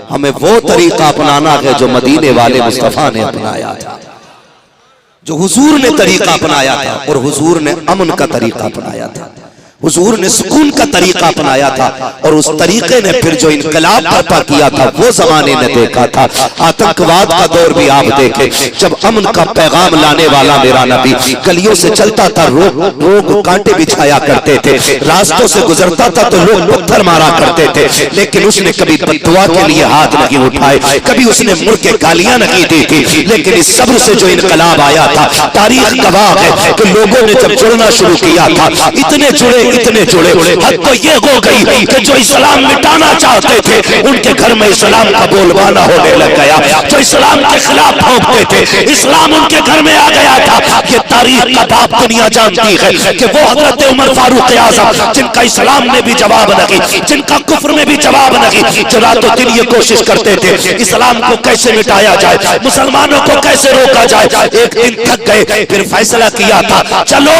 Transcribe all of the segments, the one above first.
हमें वो तरीका अपनाना है जो मदीने वाले मुस्तफा ने अपनाया था, जो हुजूर ने तरीका अपनाया था। और हुजूर ने अमन का तरीका अपनाया था, हुजूर ने सुकून का तरीका अपनाया था। और उस तरीके ने फिर जो इनकलाब बर्पा किया था वो जमाने ने देखा था। आतंकवाद का दौर भी आप देखें, जब अमन का पैगाम लाने वाला मेरा नबी गलियों से चलता था, लोग कांटे बिछाया करते थे, रास्तों से गुजरता था तो लोग पत्थर मारा करते थे, लेकिन उसने कभी बद्दुआ के लिए हाथ नहीं उठाए, कभी उसने मुड़ के गालियां नहीं दी थी। लेकिन इस सब्र से जो इनकलाब आया था, तारीख गवाह है कि लोगों ने जब जुड़ना शुरू किया था, इतने जुड़े, हद तो ये हो गई कि जो इस्लाम मिटाना चाहते थे उनके घर में इस्लाम का बोलबाला होने लग गया। जो इस्लाम के खिलाफ भौंकते थे, इस्लाम उनके घर में आ गया था। ये तारीख का बाप दुनिया जानती है कि वो हजरत उमर फारूक आज़म, जिनका इस्लाम में भी जवाब नहीं, जिनका कुफ्र में भी जवाब नहीं, जो रातों दिन ये कोशिश करते थे इस्लाम को कैसे मिटाया जाए, मुसलमानों को कैसे रोका जाए। एक दिन थक गए, फिर फैसला किया था चलो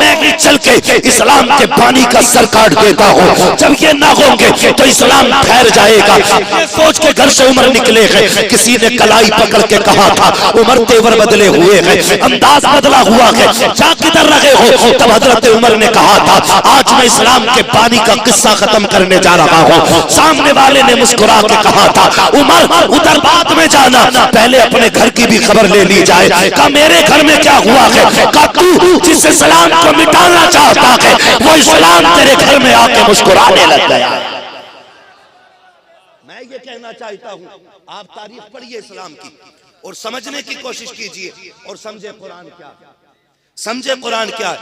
मैं भी चल के इस्लाम के पानी का सर काट देता हूँ, जब ये ना होंगे तो इस्लाम ठहर जाएगा। ये सोच के घर से उमर निकले हैं। किसी ने कलाई पकड़ के कहा था उमर तेवर बदले हुए हैं, अंदाज बदला हुआ है, जा किधर रहे हो। तब हजरत उमर ने कहा था आज मैं इस्लाम के पानी का किस्सा खत्म करने जा रहा हूँ। सामने वाले ने मुस्कुरा के कहा था उमर उधर बाद में जाना, पहले अपने घर की भी खबर ले ली जाए। कहा मेरे घर में क्या हुआ है? कहा तू जिस इस्लाम को मिटाना चाहता है वो इस्लाम तेरे घर में आके मुस्कुराने लग गया। मैं ये कहना चाहता हूँ आप तारीख पढ़िए इस्लाम की और समझने की कोशिश कीजिए और समझे कुरान क्या, समझे कुरान क्या।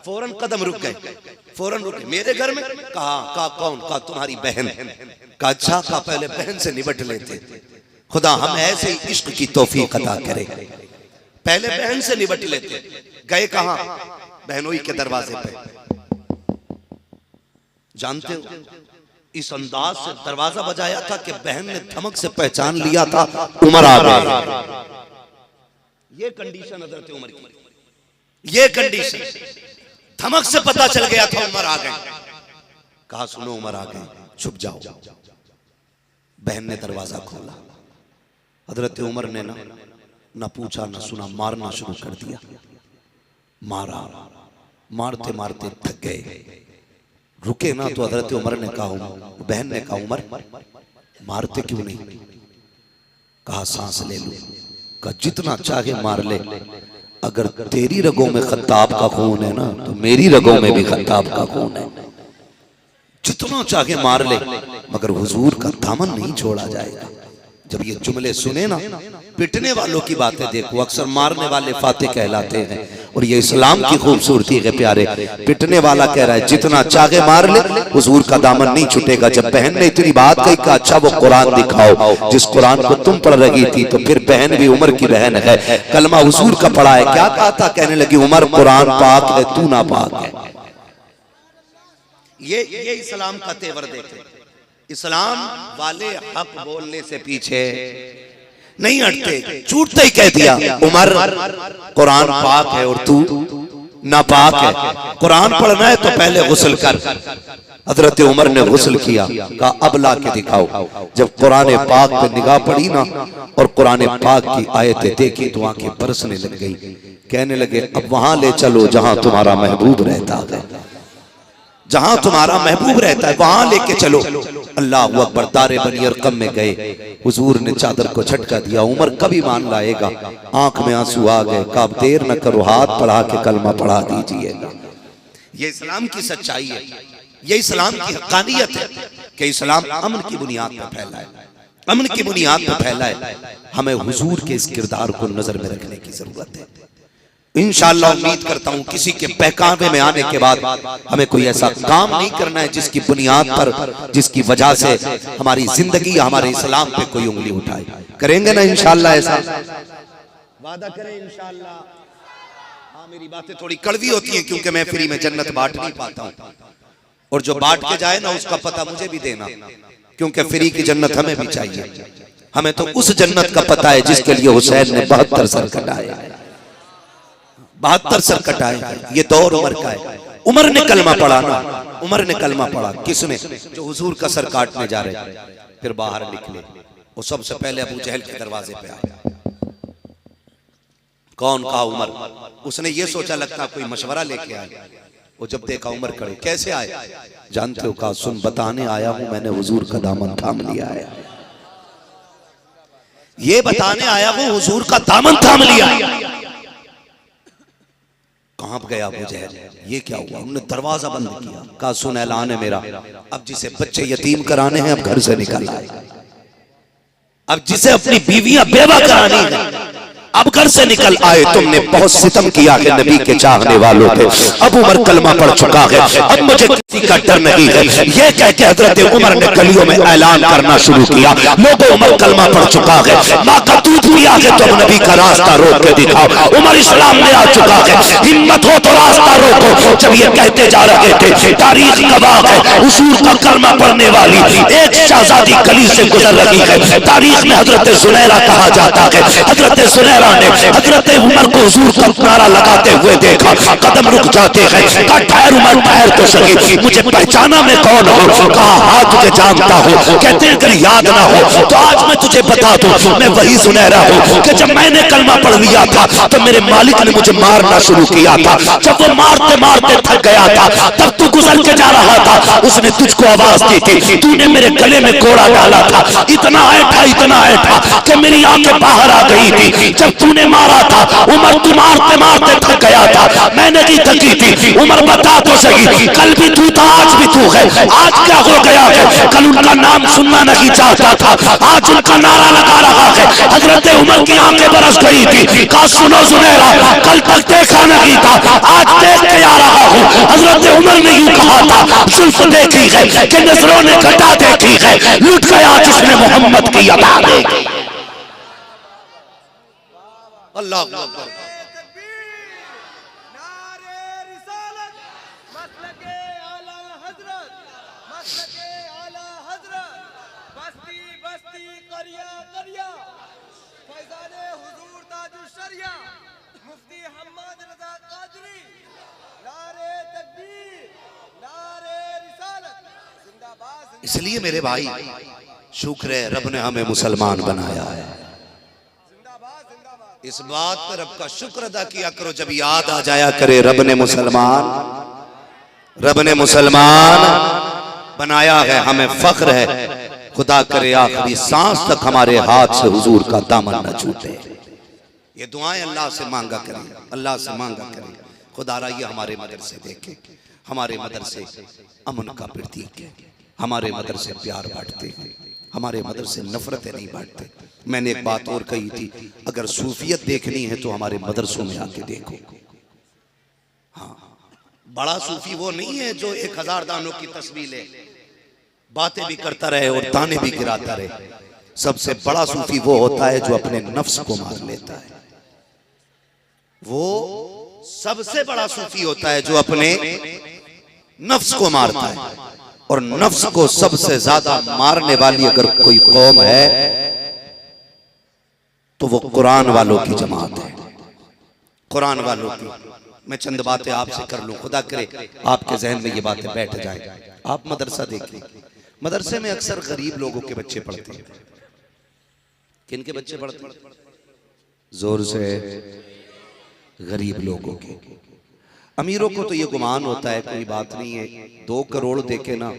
फौरन कदम रुक गए, फौरन रुके। मेरे घर में कहा कौन? कहा तुम्हारी बहन। कहा अच्छा, कहा पहले बहन से निपट लेते, खुदा हम ऐसे ही इश्क की तौफीक अता करे, पहले बहन से निपट लेते। गए कहां? बहनोई के दरवाजे पे। जानते हो इस अंदाज से दरवाजा बजाया था कि बहन ने धमक से पहचान लिया था उमर आ गए। ये कंडीशन हजरत उमर की, ये कंडीशन, धमक से पता चल गया था उमर आ गए। कहा सुनो उमर आ गए, छुप जाओ। बहन ने दरवाजा खोला, हजरत उमर ने ना पूछा ना सुना, मारना शुरू कर दिया। मारा, मारते मारते थक गए, रुके ना। तो हजरत उमर ने कहा, बहन ने कहा उमर मारते क्यों नहीं? कहा सांस ले लो। कहा जितना चाहे मार ले, अगर तेरी रगों में खत्ताब का खून है ना तो मेरी रगों में भी खत्ताब का खून है। जितना चाहे मार ले मगर हुजूर का दामन नहीं छोड़ा जाएगा। जब ये जुमले सुने ना, पिटने वालों की बातें देखो, अक्सर मारने वाले फातेह कहलाते हैं। और ये इस्लाम की खूबसूरती है प्यारे, पिटने वाला कह रहा है जितना चाहे मार ले, हुजूर का दामन नहीं छूटेगा। जब बहन ने इतनी बात कही कहा अच्छा वो कुरान दिखाओ जिस कुरान को तुम पढ़ रही थी। तो फिर बहन भी उमर की बहन है, कलमा हुजूर का पढ़ा है। क्या कहा था? कहने लगी उमर कुरान पाक है, तू ना पाक है। ये इस्लाम का तेवर देखे। इस्लाम वाले हक बोलने से पीछे नहीं हटते, झूठते ही कह दिया उमर कुरान पाक है और तू नापाक है। कुरान पढ़ना है तो पहले गुस्ल कर। हजरत उमर ने गुस्ल किया, कहा अब ला के दिखाओ। जब कुरान पाक पे निगाह पड़ी ना और कुरान पाक की आयतें देखी तो आंखें बरसने लग गई। कहने लगे अब वहां ले चलो जहां तुम्हारा महबूब रहता है, जहां तुम्हारा महबूब रहता है वहां लेके चलो। अल्लाह अकबर। दारे बनी अरकम में गए, हुजूर ने चादर को झटका दिया। उमर कभी मान लाएगा, आंख में आंसू आ गए। कब देर न करो, हाथ बढ़ा के कलमा पढ़ा दीजिएगा। ये इस्लाम की सच्चाई है, ये इस्लाम की हक़ानियत है कि इस्लाम अमन की बुनियाद पर फैला है, अमन की बुनियाद पर फैला है। हमें हुजूर के इस किरदार को नजर में रखने की जरूरत है। इंशाअल्लाह उम्मीद करता हूं किसी के बहकावे में आने के बाद हमें कोई ऐसा काम नहीं करना है जिसकी बुनियाद पर, जिसकी वजह से हमारी जिंदगी हमारे इस्लाम पे कोई उंगली उठाए। करेंगे ना इंशाअल्लाह? ऐसा वादा करें इंशाअल्लाह। हाँ, मेरी बातें थोड़ी कड़वी होती हैं क्योंकि मैं फ्री में जन्नत बांट नहीं पाता हूं, और जो बांट के जाए ना उसका पता मुझे भी देना, क्योंकि फ्री की जन्नत हमें भी चाहिए। हमें तो उस जन्नत का पता है जिसके लिए हुसैन ने 72 सर कटाए, 72 सर कटाए। ये दौर उमर का है। उमर ने कलमा पढ़ा ना, उमर ने कलमा पढ़ा। किसने? जो हुजूर का सर काटने जा रहे। फिर बाहर निकले। वो सबसे पहले अबू जहल के दरवाजे पे आया। कौन? कहा उमर। उसने ये सोचा लगता कोई मशवरा लेके आया। वो जब देखा उमर खड़े, कैसे आए जानते हो? कहा सुन, बताने आया हूं मैंने हुजूर का दामन थाम लिया है। ये बताने आया वो हुजूर का दामन थाम लिया। कहां गया अबू जहल? ये क्या हुआ? उन्होंने दरवाजा बंद किया। कहा सुन, ऐलान है मेरा, अब जिसे बच्चे यतीम कराने हैं अब घर से निकल आए। अब जिसे अपनी बीवियां बेवा करानी है अब घर से निकल आए। तुमने बहुत सितम किया है नबी के चाहने वालों पे। अब उमर कलमा पढ़ चुका है, अब मुझे किसी का डर नहीं है। ये कह के हजरत उमर ने गलियों में ऐलान करना शुरू किया, लोगों उमर कलमा पढ़ चुका है, माँ का दूध पिया है तो नबी का रास्ता रोक के दिखाओ। उमर इस्लाम में आ चुका है, हिम्मत हो तो रास्ता रोको। जब ये कहते जा रहे थे, तारीख गवाह है, हुजूर का कलमा पढ़ने वाली एक शहजादी गली से गुजर रही है। तारीख में हजरत सुनैरा कहा जाता है। हजरत सुनैरा ने हजरत उमर को हुजूर का नारा लगाते हुए देखा, कदम रुक जाते हैं। कहा ठहर उमर, ठहर तो सही, मुझे पहचाना मैं कौन हूँ? कहा हाँ तुझे जानता हूँ। कहते हैं अगर याद ना हो तो आज मैं तुझे बता दूं, मैं वही सुनहरा हूँ कि जब मैंने कलमा पढ़ लिया था तो मेरे मालिक ने मुझे मारना शुरू किया था। जब वो मारते मारते थक गया था तब तू गुजर के जा रहा था, उसने तुझको आवाज दी थी, तूने मेरे गले में कोड़ा डाला था। इतना ऐठा कि मेरी आंखें बाहर आ गई थी। जब तूने मारा था उमर, तू मारते मारते थक गया था, मैंने की थकी थी। उमर बता तो सही, कल भी तू था आज भी तू है, आज क्या हो गया है? कल उनका नाम सुनना नहीं चाहता था, आज उनका नारा लगा रहा है। हजरत उमर की आंखें बरस गई थी। कहा सुनो सुनैरा, कल तक देखा नहीं था, आज देख के आ रहा हूँ। हजरत उमर ने यूं कहा था, जुल्फ देखी है कि नजरों ने घटा देखी है, लुट गया जिसने मोहम्मद की अदा देखी। अल्लाह अकबर। इसलिए मेरे भाई शुक्र है रब ने हमें मुसलमान बनाया है। इस बात पर रब का शुक्र अदा किया करो जब याद आ जाया करे रब ने मुसलमान बनाया है, हमें फख्र है। खुदा करे आखिरी सांस तक हमारे हाथ से हुजूर का दामन न छूटे। ये दुआएं अल्लाह से मांगा करें, अल्लाह से मांगा करें। खुदा ये हमारे मदरसे देखे, हमारे मदरसे अमन का प्रतीक है, हमारे मदरसे प्यार बांटते हैं, हमारे मदरसे नफरतें नहीं बांटते। मैंने एक बात और कही थी, अगर सूफियत देखनी है तो हमारे मदरसों में आके देखो। हाँ, बड़ा सूफी वो नहीं है जो 1000 दानों की तस्वीर ले, बातें भी करता रहे और ताने भी गिराता रहे। सबसे बड़ा सूफी वो होता है जो अपने नफ्स को मार लेता है। वो सबसे बड़ा सूफी होता है जो अपने नफ्स को मारता है। और नफ्स को सबसे ज्यादा मारने वाली अगर कोई कौम है तो वो कुरान वालों की जमात है, कुरान वालों की। मैं चंद बातें आपसे कर लूं, खुदा करे आपके जहन में ये बातें बैठ जाए। आप मदरसा देखिए, मदरसे में अक्सर गरीब लोगों के बच्चे पढ़ते हैं। किन के बच्चे पढ़ते हैं? जोर से, गरीब लोगों के। अमीरों को तो ये गुमान होता है कोई बात नहीं है, 2 करोड़ देके ना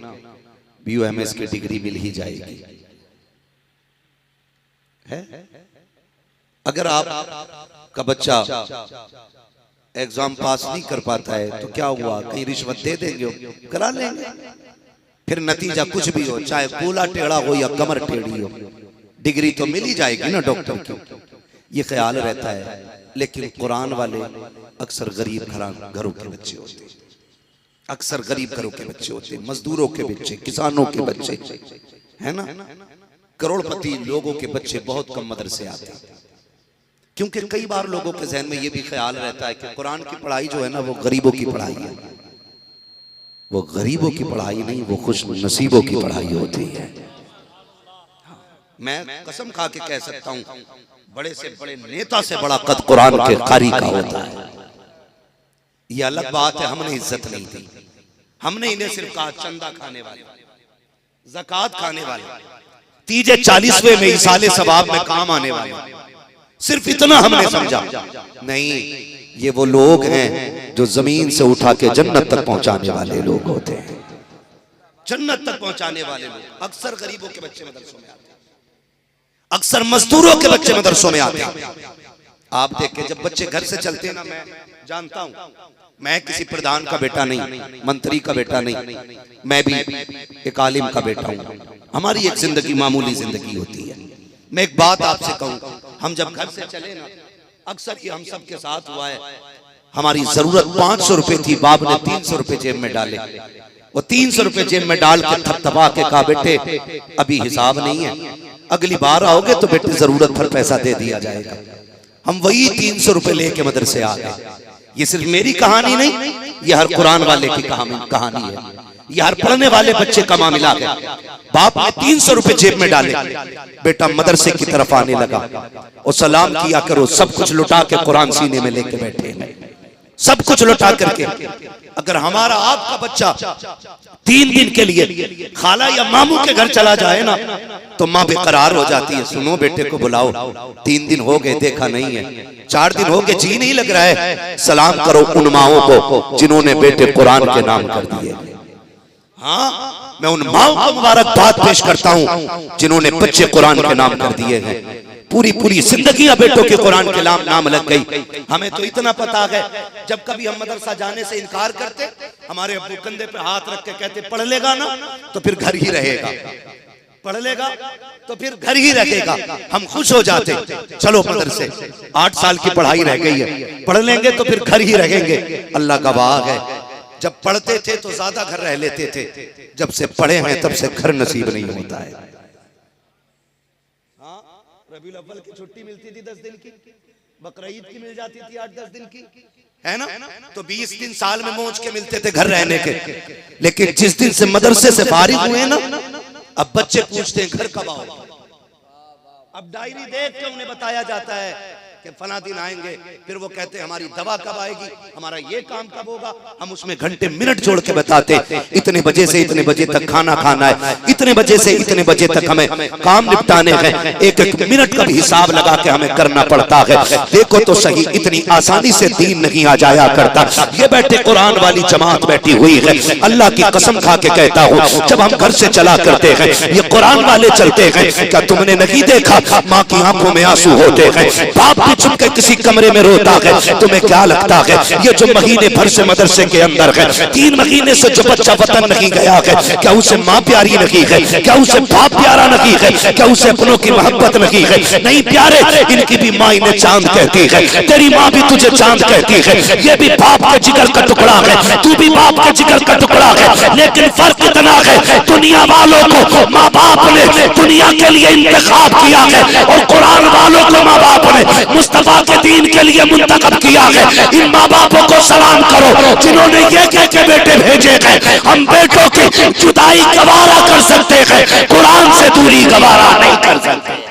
BUMS की डिग्री मिल ही जाएगी है। अगर आप का बच्चा एग्जाम पास नहीं कर पाता है तो क्या हुआ, कहीं रिश्वत दे देंगे, करा लेंगे, फिर नतीजा कुछ भी हो, चाहे कूला टेढ़ा हो या कमर टेढ़ी हो, डिग्री तो मिल ही जाएगी ना डॉक्टर की। ये ख्याल रहता है। लेकिन कुरान वाले अक्सर गरीब घरों के बच्चे होते हैं, अक्सर गरीब घरों के बच्चे होते हैं, मजदूरों के बच्चे, किसानों के बच्चे, है ना। करोड़पति लोगों के बच्चे बहुत कम मदरसे आते हैं, क्योंकि कई बार लोगों के जहन में ये भी ख्याल रहता है कि कुरान की पढ़ाई जो है ना वो गरीबों की पढ़ाई है। वो गरीबों की पढ़ाई नहीं, वो खुश नसीबों की पढ़ाई होती है। मैं कसम खा के कह सकता हूँ, बड़े से बड़े नेता से बड़ा कद कुरान के कारी का होता है। ये अलग बात है, हमने इज्जत नहीं दी, हमने इन्हें सिर्फ कहा चंदा खाने वाले, ज़कात खाने वाले। तीजे 40वें में इसाले सवाब में काम आने वाले। सिर्फ इतना हमने समझा नहीं, ये वो लोग हैं जो जमीन से उठा के जन्नत तक पहुंचाने वाले लोग होते हैं, जन्नत तक पहुंचाने वाले लोग। अक्सर गरीबों के बच्चे मदरसों में आते हैं, अक्सर मजदूरों के बच्चे मदरसों में आते हैं। आप देख के जब बच्चे घर से चलते हैं ना, मैं जानता हूं, मैं किसी प्रधान का बेटा नहीं, मंत्री का बेटा नहीं, मैं भी एक आलिम का बेटा हूं। हमारी एक जिंदगी मामूली जिंदगी होती है। मैं एक बात आपसे कहूं, हम जब घर से चले ना, अक्सर ये हम सब के साथ हुआ है, हमारी जरूरत 500 रुपए थी, बाप ने 300 रुपए जेब में डाले। वो 300 रुपए जेब में डाल के थपथपा के कहा, बेटे अभी हिसाब नहीं है, अगली बार आओगे तो बेटे जरूरत पर पैसा दे दिया जाएगा। हम वही 300 रुपए लेके मदरसे आ गए। ये सिर्फ मेरी कहानी नहीं, ये हर कुरान वाले की कहानी है, ये हर पढ़ने वाले बच्चे का मामला है। बाप ने 300 रुपए जेब में डाले, बेटा मदरसे की तरफ आने लगा और सलाम किया करो, सब कुछ लुटा के कुरान सीने में लेके बैठे, सब कुछ लुटा करके। अगर हमारा आपका बच्चा 3 दिन के लिए खाला या मामू के घर चला जाए ना, तो माँ बेकरार हो जाती है, सुनो बेटे को बुलाओ, 3 दिन हो गए देखा नहीं है, 4 दिन हो गए जी नहीं लग रहा है, सलाम करो उन माओ को जिन्होंने बेटे कुरान के नाम कर दिए। हाँ, मैं उन माओ को मुबारकबाद पेश करता हूँ जिन्होंने बच्चे कुरान के नाम कर दिए हैं। पूरी जिंदगी बेटों के कुरान के नाम लग गई। हमें तो इतना पता है, जब कभी हम मदरसा जाने से इनकार करते, हमारे अब्बू कंधे पे हाथ रख के कहते पढ़ लेगा ना तो फिर घर ही रहेगा, पढ़ लेगा तो फिर घर ही रहेगा। हम खुश हो जाते, चलो मदरसे, 8 साल की पढ़ाई रह गई है, पढ़ लेंगे तो फिर घर ही रहेंगे। अल्लाह गवाह है, जब पढ़ते थे तो ज्यादा घर रह लेते थे, जब से पढ़े हैं तब से घर नसीब नहीं होता है। हाँ, रबीउल अव्वल की छुट्टी मिलती थी 10 दिन की, बकरीद की मिल जाती थी 8-10 दिन की, है ना, तो 20 दिन साल में मौज के मिलते थे घर रहने के। लेकिन जिस दिन से मदरसे से फारिग हुए ना, अब बच्चे पूछते हैं घर कब आओ। अब डायरी देख के उन्हें बताया जाता है कि फला दिन आएंगे, फिर वो कहते हैं हमारी दवा कब आएगी, हमारा ये काम कब होगा। हम उसमें घंटे मिनट जोड़ के बताते, इतने बजे से इतने बजे तक खाना खाना है, इतने बजे से इतने बजे तक हमें काम निपटाने हैं, एक मिनट का भी हिसाब लगा के हमें करना पड़ता है। देखो तो सही, इतनी आसानी से दीन नहीं आ जाया करता। ये बैठे कुरान वाली जमात बैठी हुई है, अल्लाह की कसम खा के कहता हूँ, जब हम घर से चला करते हैं, ये कुरान वाले चलते हैं। क्या तुमने नहीं देखा माँ की आंखों में आंसू होते हैं, बाप छुप के किसी कमरे में रोता है, तुम्हें क्या लगता है ये जो महीने भर से मदरसे के अंदर है, 3 महीने से जो बच्चा वतन नहीं गया है, क्या उसे माँ प्यारी नहीं है, क्या उसे बाप प्यारा नहीं है, क्या उसे अपनों की मोहब्बत नहीं है? नहीं प्यारे, इनकी भी माँ इन्हें चांद कहती है, तेरी माँ भी तुझे चांद कहती है, ये भी बाप के जिगर का टुकड़ा है, तू भी बाप के जिगर का टुकड़ा है। लेकिन फर्क इतना है, दुनिया वालों को माँ बाप ने दुनिया के लिए इंतखाब किया है, और कुरान वालों को माँ बाप ने मुस्तफा के दीन के लिए मुंतखब किया है। इन माँ बापों को सलाम करो जिन्होंने ये कह के बेटे भेजे हैं, हम बेटों की जुदाई गवारा कर सकते हैं, कुरान से दूरी गवारा नहीं कर सकते।